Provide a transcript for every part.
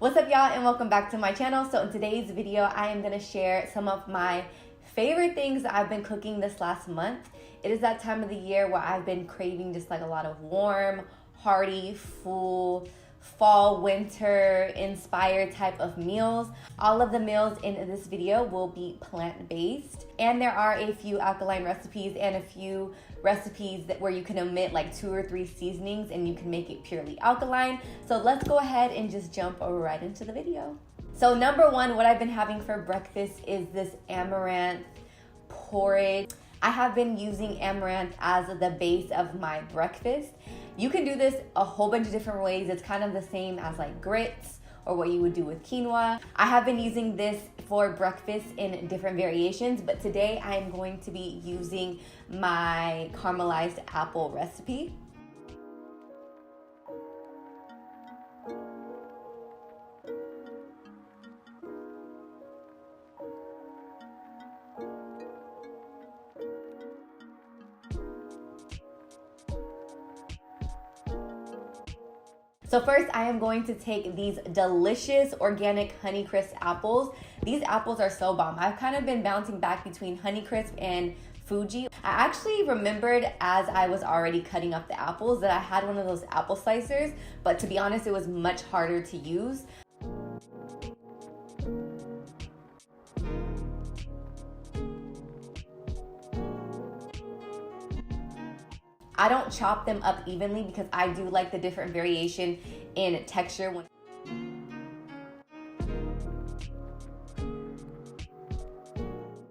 What's up, y'all, and welcome back to my channel. So in today's video, I am going to share some of my favorite things that I've been cooking this last month. It is that time of the year where I've been craving just like a lot of warm, hearty, full, fall, winter inspired type of meals. All of the meals in this video will be plant-based, and there are a few alkaline recipes and a few recipes where you can omit like 2 or 3 seasonings and you can make it purely alkaline. So let's go ahead and just jump right into the video. So number one, what I've been having for breakfast is this amaranth porridge. I have been using amaranth as the base of my breakfast. You can do this a whole bunch of different ways. It's kind of the same as like grits or what you would do with quinoa. I have been using this for breakfast in different variations, but today I'm going to be using my caramelized apple recipe. So first, I am going to take these delicious organic Honeycrisp apples. These apples are so bomb. I've kind of been bouncing back between Honeycrisp and Fuji. I actually remembered as I was already cutting up the apples that I had one of those apple slicers, but to be honest, it was much harder to use. I don't chop them up evenly because I do like the different variation in texture.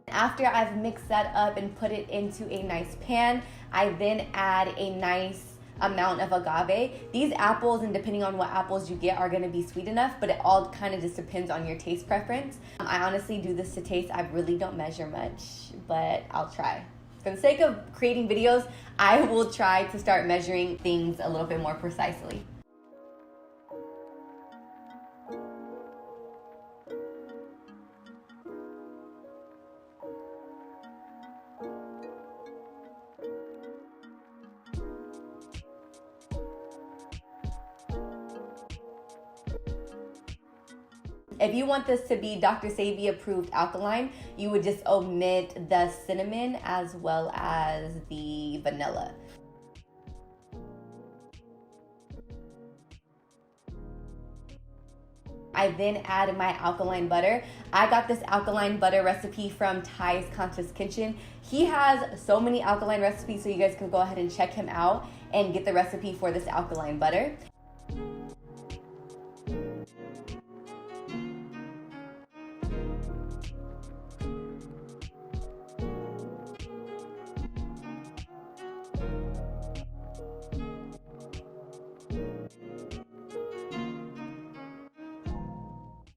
After I've mixed that up and put it into a nice pan, I then add a nice amount of agave. These apples, and depending on what apples you get, are going to be sweet enough, but it all kind of just depends on your taste preference. I honestly do this to taste. I really don't measure much, but I'll try. For the sake of creating videos, I will try to start measuring things a little bit more precisely. If you want this to be Dr. Sebi approved alkaline, you would just omit the cinnamon as well as the vanilla. I then add my alkaline butter. I got this alkaline butter recipe from Ty's Conscious Kitchen. He has so many alkaline recipes, so you guys can go ahead and check him out and get the recipe for this alkaline butter.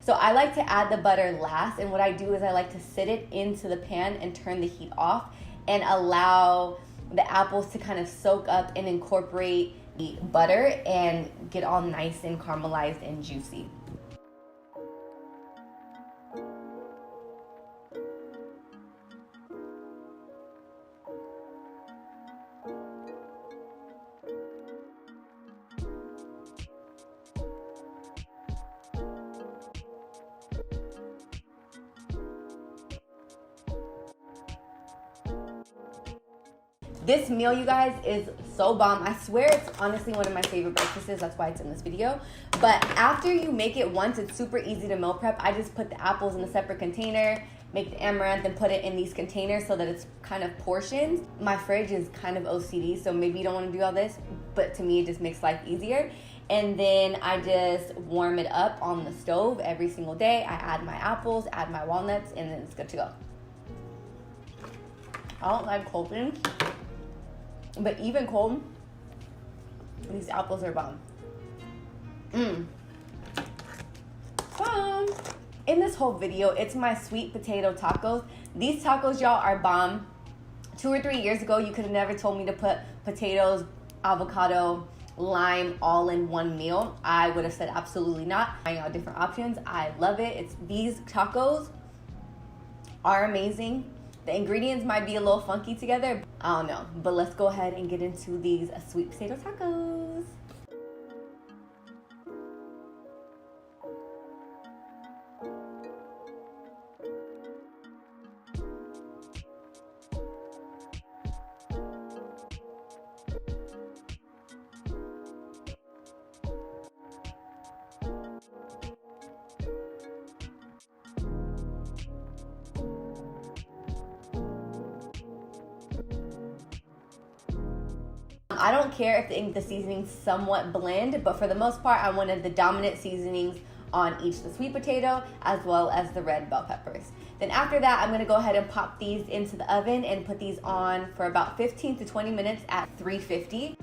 So I like to add the butter last, and what I do is I like to sit it into the pan and turn the heat off and allow the apples to kind of soak up and incorporate the butter and get all nice and caramelized and juicy. This meal, you guys, is so bomb. I swear it's honestly one of my favorite breakfasts. That's why it's in this video. But after you make it once, it's super easy to meal prep. I just put the apples in a separate container, make the amaranth, and put it in these containers so that it's kind of portions. My fridge is kind of OCD, so maybe you don't want to do all this, but to me, it just makes life easier. And then I just warm it up on the stove every single day. I add my apples, add my walnuts, and then it's good to go. I don't like cold things, but even cold, these apples are bomb. In this whole video, it's my sweet potato tacos. These tacos, y'all, are bomb. 2 or 3 years ago, you could have never told me to put potatoes, avocado, lime all in one meal. I would have said absolutely not. Trying out different options. I love it. These tacos are amazing. The ingredients might be a little funky together. I don't know, but let's go ahead and get into these sweet potato tacos. I don't care if the seasonings somewhat blend, but for the most part, I wanted the dominant seasonings on each, the sweet potato as well as the red bell peppers. Then after that, I'm gonna go ahead and pop these into the oven and put these on for about 15 to 20 minutes at 350.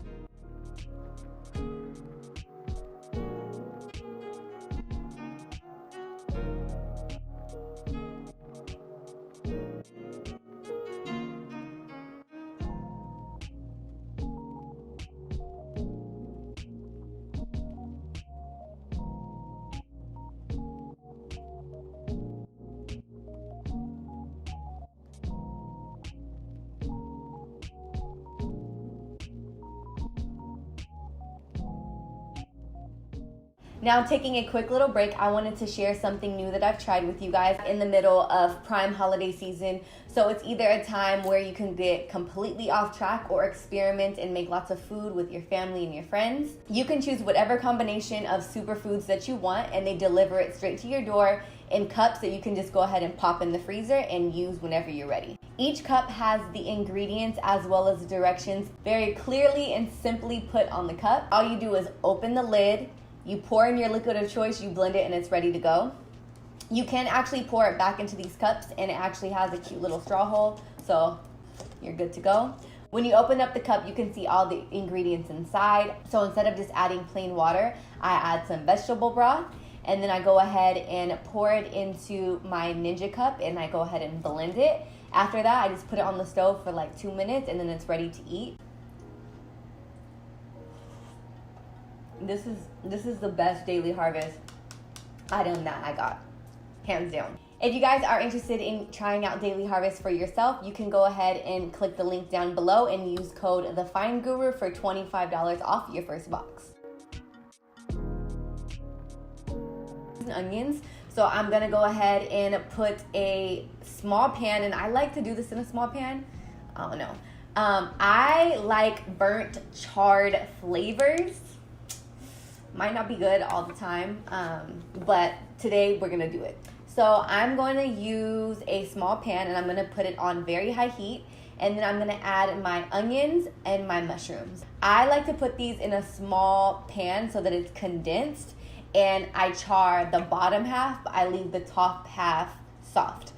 Now, taking a quick little break, I wanted to share something new that I've tried with you guys in the middle of prime holiday season. So it's either a time where you can get completely off track or experiment and make lots of food with your family and your friends. You can choose whatever combination of superfoods that you want, and they deliver it straight to your door in cups that you can just go ahead and pop in the freezer and use whenever you're ready. Each cup has the ingredients as well as the directions very clearly and simply put on the cup. All you do is open the lid, you pour in your liquid of choice, you blend it, and it's ready to go. You can actually pour it back into these cups, and it actually has a cute little straw hole, so you're good to go. When you open up the cup, you can see all the ingredients inside. So instead of just adding plain water, I add some vegetable broth, and then I go ahead and pour it into my Ninja cup, and I go ahead and blend it. After that, I just put it on the stove for like 2 minutes, and then it's ready to eat. This is the best Daily Harvest item that I got, hands down. If you guys are interested in trying out Daily Harvest for yourself, you can go ahead and click the link down below and use code TheFineGuru for $25 off your first box. Onions. So I'm gonna go ahead and put a small pan, and I like to do this in a small pan. I don't know. I like burnt charred flavors. Might not be good all the time, but today we're gonna do it. So I'm going to use a small pan, and I'm gonna put it on very high heat, and then I'm gonna add my onions and my mushrooms. I like to put these in a small pan so that it's condensed, and I char the bottom half, but I leave the top half soft.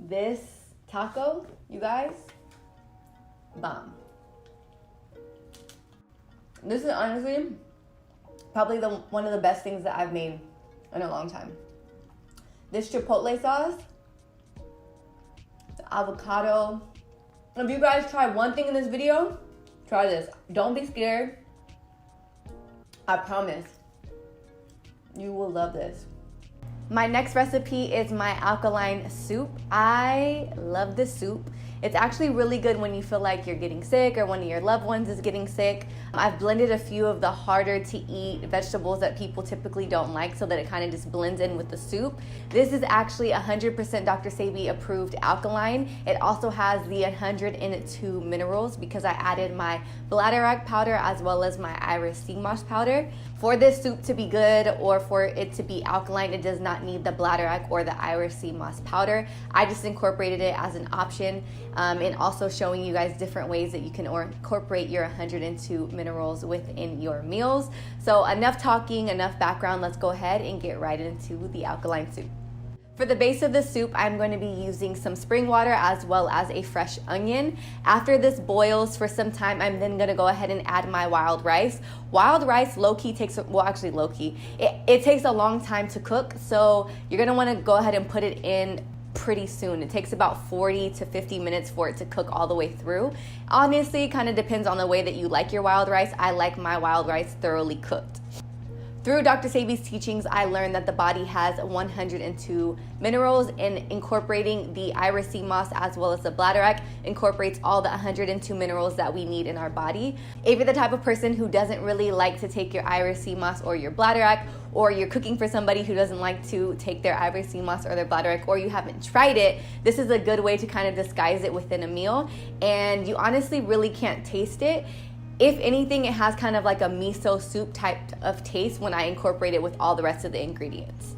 This taco, you guys, bomb. This is honestly probably one of the best things that I've made in a long time. This chipotle sauce, the avocado. If you guys try one thing in this video, try this. Don't be scared. I promise you will love this. My next recipe is my alkaline soup. I love this soup. It's actually really good when you feel like you're getting sick or one of your loved ones is getting sick. I've blended a few of the harder to eat vegetables that people typically don't like so that it kind of just blends in with the soup. This is actually 100% Dr. Sebi approved alkaline. It also has the 102 minerals because I added my bladderwrack powder as well as my iris sea moss powder. For this soup to be good or for it to be alkaline, it does not need the bladderwrack or the iris sea moss powder. I just incorporated it as an option and also showing you guys different ways that you can incorporate your 102 minerals within your meals. So enough talking, enough background. Let's go ahead and get right into the alkaline soup. For the base of the soup, I'm going to be using some spring water as well as a fresh onion. After this boils for some time, I'm then going to go ahead and add my wild rice. Wild rice low-key takes, well actually low-key, it takes a long time to cook, so you're going to want to go ahead and put it in pretty soon. It takes about 40 to 50 minutes for it to cook all the way through. Honestly, it kind of depends on the way that you like your wild rice. I like my wild rice thoroughly cooked. Through Dr. Sebi's teachings, I learned that the body has 102 minerals, and incorporating the iris sea moss as well as the bladderwrack incorporates all the 102 minerals that we need in our body. If you're the type of person who doesn't really like to take your iris sea moss or your bladderwrack, or you're cooking for somebody who doesn't like to take their iris sea moss or their bladderwrack, or you haven't tried it, this is a good way to kind of disguise it within a meal, and you honestly really can't taste it. If anything, it has kind of like a miso soup type of taste when I incorporate it with all the rest of the ingredients.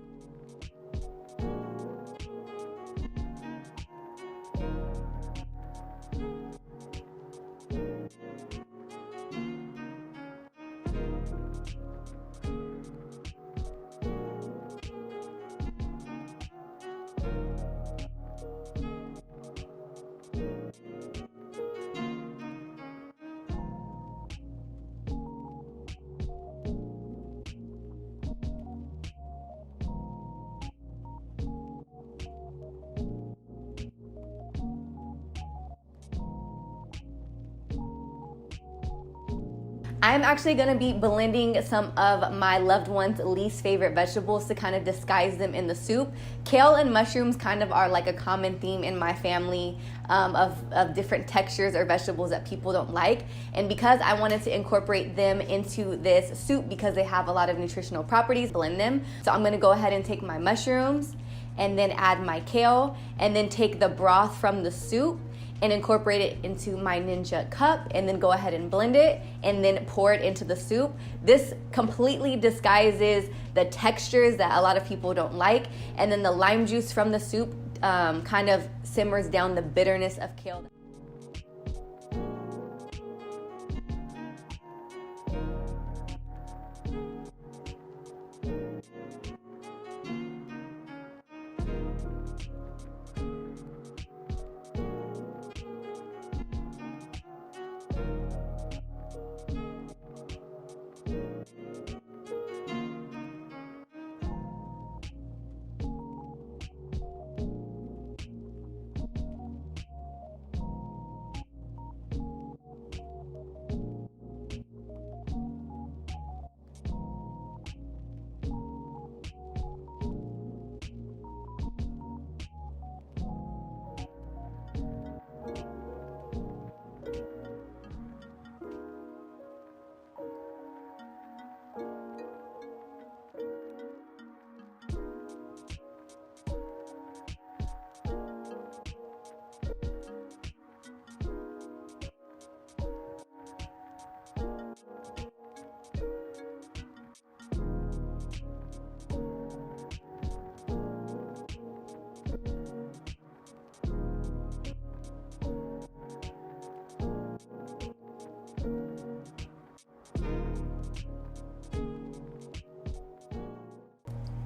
I'm actually going to be blending some of my loved ones' least favorite vegetables to kind of disguise them in the soup. Kale and mushrooms kind of are like a common theme in my family of different textures or vegetables that people don't like. And because I wanted to incorporate them into this soup because they have a lot of nutritional properties, blend them. So I'm going to go ahead and take my mushrooms and then add my kale and then take the broth from the soup and incorporate it into my Ninja cup and then go ahead and blend it and then pour it into the soup. This completely disguises the textures that a lot of people don't like, and then the lime juice from the soup kind of simmers down the bitterness of kale.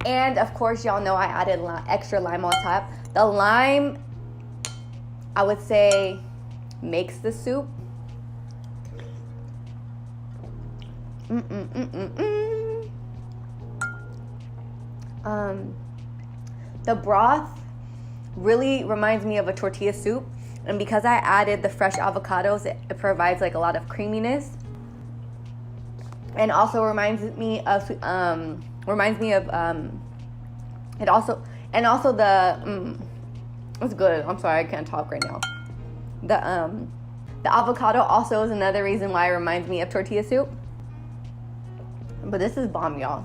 And of course, y'all know I added extra lime on top. The lime, I would say, makes the soup. The broth really reminds me of a tortilla soup, and because I added the fresh avocados, it provides like a lot of creaminess, and also reminds me of it's good. I'm sorry, I can't talk right now. The avocado also is another reason why it reminds me of tortilla soup. But this is bomb, y'all.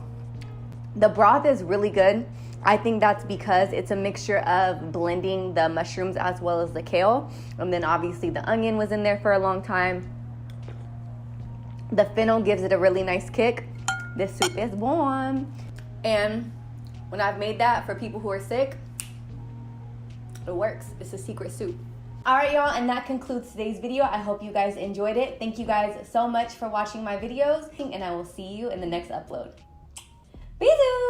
The broth is really good. I think that's because it's a mixture of blending the mushrooms as well as the kale. And then obviously the onion was in there for a long time. The fennel gives it a really nice kick. This soup is bomb. And when I've made that for people who are sick, it works. It's a secret soup. All right, y'all, and that concludes today's video. I hope you guys enjoyed it. Thank you guys so much for watching my videos, and I will see you in the next upload. Bisous!